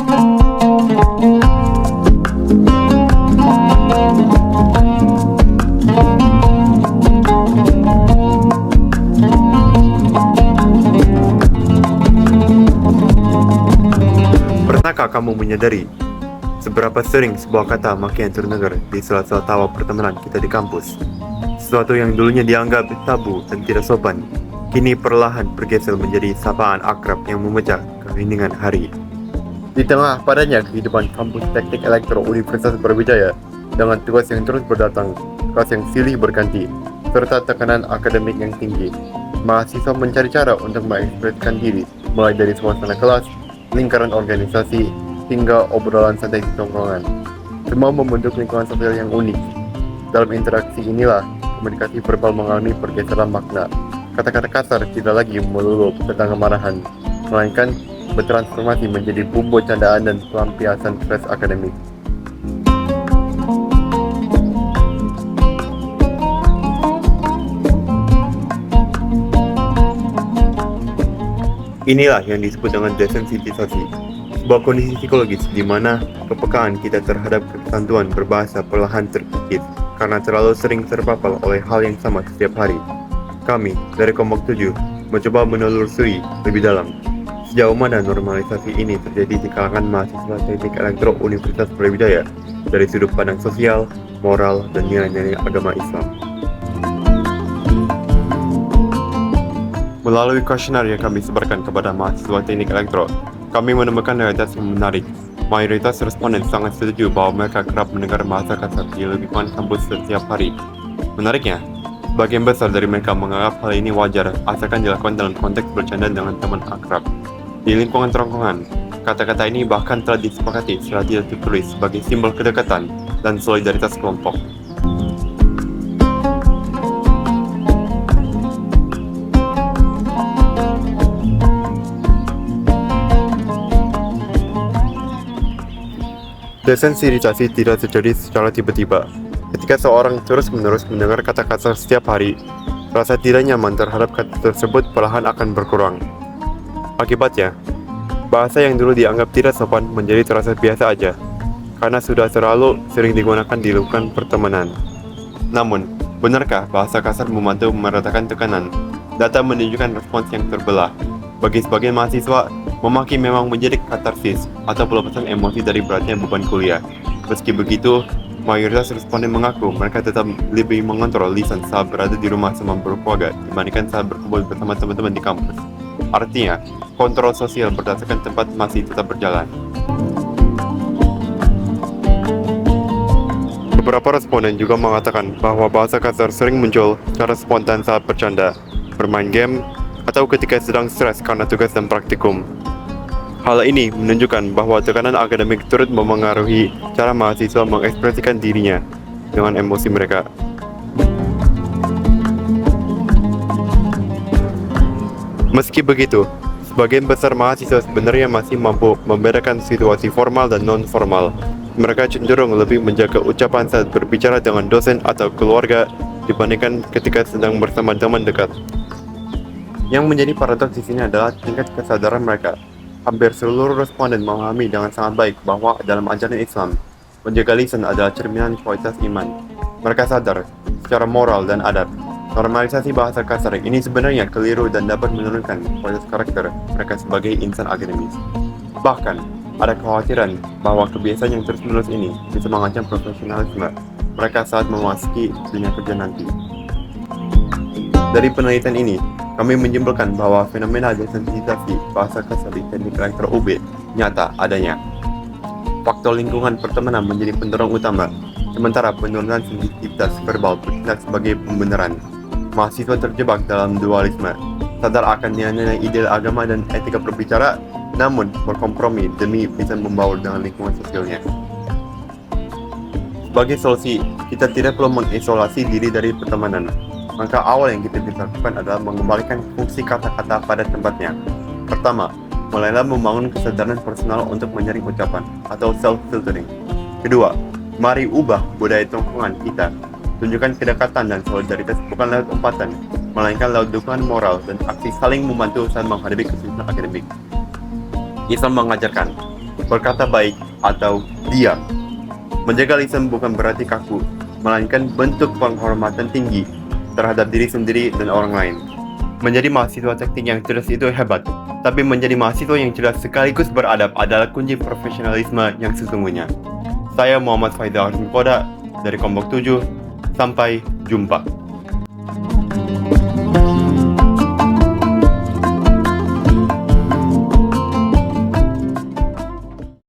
Pernahkah kamu menyadari seberapa sering sebuah kata makian terdengar di sela-sela tawa pertemanan kita di kampus? Sesuatu yang dulunya dianggap tabu dan tidak sopan, kini perlahan bergeser menjadi sapaan akrab yang memecah keheningan hari. Di tengah padanya kehidupan kampus teknik elektro Universitas Brawijaya, dengan tugas yang terus berdatang, kelas yang silih berganti, serta tekanan akademik yang tinggi, mahasiswa mencari cara untuk mengekspresikan diri, mulai dari suasana kelas, lingkaran organisasi, hingga obrolan santai di tongkrongan. Semua membentuk lingkungan sosial yang unik. Dalam interaksi inilah, komunikasi verbal mengalami pergeseran makna. Kata-kata kasar tidak lagi melulu tentang kemarahan, melainkan bertransformasi menjadi bumbu candaan dan pelampiasan stres akademik. Inilah yang disebut dengan desensitisasi, sebuah kondisi psikologis di mana kepekaan kita terhadap ketentuan berbahasa perlahan terkikis karena terlalu sering terpapar oleh hal yang sama setiap hari. Kami dari Kelompok 7 mencoba menelusuri lebih dalam sejauh mana normalisasi ini terjadi di kalangan mahasiswa teknik elektro Universitas Brawijaya dari sudut pandang sosial, moral, dan nilai-nilai agama Islam. Melalui kuesioner yang kami sebarkan kepada mahasiswa teknik elektro, kami menemukan realitas yang menarik. Mayoritas responden sangat setuju bahwa mereka kerap mendengar bahasa kasar di lingkungan kampus setiap hari. Menariknya, sebagian besar dari mereka menganggap hal ini wajar asalkan dilakukan dalam konteks bercanda dengan teman akrab. Di lingkungan tongkrongan, kata-kata ini bahkan telah disepakati secara tidak tertulis sebagai simbol kedekatan dan solidaritas kelompok. Desensitisasi tidak terjadi secara tiba-tiba. Ketika seorang terus-menerus mendengar kata kasar setiap hari, rasa tidak nyaman terhadap kata tersebut perlahan akan berkurang. Akibatnya, bahasa yang dulu dianggap tidak sopan menjadi terasa biasa aja, karena sudah terlalu sering digunakan di lingkungan pertemanan. Namun, benarkah bahasa kasar membantu meratakan tekanan? Data menunjukkan respons yang terbelah. Bagi sebagian mahasiswa, memaki memang menjadi katarsis atau pelepasan emosi dari beratnya beban kuliah. Meski begitu, mayoritas responden mengaku mereka tetap lebih mengontrol lisan saat berada di rumah sama berkeluarga dibandingkan saat berkumpul bersama teman-teman di kampus. Artinya, kontrol sosial berdasarkan tempat masih tetap berjalan. Beberapa responden juga mengatakan bahwa bahasa kasar sering muncul secara spontan saat bercanda, bermain game, atau ketika sedang stres karena tugas dan praktikum. Hal ini menunjukkan bahwa tekanan akademik turut memengaruhi cara mahasiswa mengekspresikan dirinya dengan emosi mereka. Meski begitu, sebagian besar mahasiswa sebenarnya masih mampu membedakan situasi formal dan non-formal. Mereka cenderung lebih menjaga ucapan saat berbicara dengan dosen atau keluarga dibandingkan ketika sedang bersama teman dekat. Yang menjadi paradoks di sini adalah tingkat kesadaran mereka. Hampir seluruh responden memahami dengan sangat baik bahwa dalam ajaran Islam, menjaga lisan adalah cerminan kualitas iman. Mereka sadar, secara moral dan adat, normalisasi bahasa kasar ini sebenarnya keliru dan dapat menurunkan kualitas karakter mereka sebagai insan akademis. Bahkan, ada kekhawatiran bahwa kebiasaan yang terus-menerus ini bisa mengancam profesionalisme mereka saat memasuki dunia kerja nanti. Dari penelitian ini, kami menyimpulkan bahwa fenomena desensitisasi bahasa kasar di teknik elektro UB nyata adanya. Faktor lingkungan pertemanan menjadi pendorong utama, sementara penurunan sensitivitas verbal bertindak sebagai pembenaran. Mahasiswa terjebak dalam dualisme, sadar akan nilai-nilai ideal agama dan etika berbicara, namun berkompromi demi bisa membaur dengan lingkungan sosialnya. Sebagai solusi, kita tidak perlu mengisolasi diri dari pertemanan. Langkah awal yang kita bisa lakukan adalah mengembalikan fungsi kata-kata pada tempatnya. Pertama, mulailah membangun kesadaran personal untuk menyaring ucapan atau self-filtering. Kedua, mari ubah budaya tongkrongan kita. Tunjukkan kedekatan dan solidaritas bukan lewat umpatan, melainkan lewat dukungan moral dan aksi saling membantu saat menghadapi kesulitan akademik. Islam mengajarkan, berkata baik atau diam. Menjaga lisan bukan berarti kaku, melainkan bentuk penghormatan tinggi terhadap diri sendiri dan orang lain. Menjadi mahasiswa teknik yang cerdas itu hebat, tapi menjadi mahasiswa yang cerdas sekaligus beradab adalah kunci profesionalisme yang sesungguhnya. Saya Muhammad Faizal Harsin Poda dari Kelompok 7, sampai jumpa.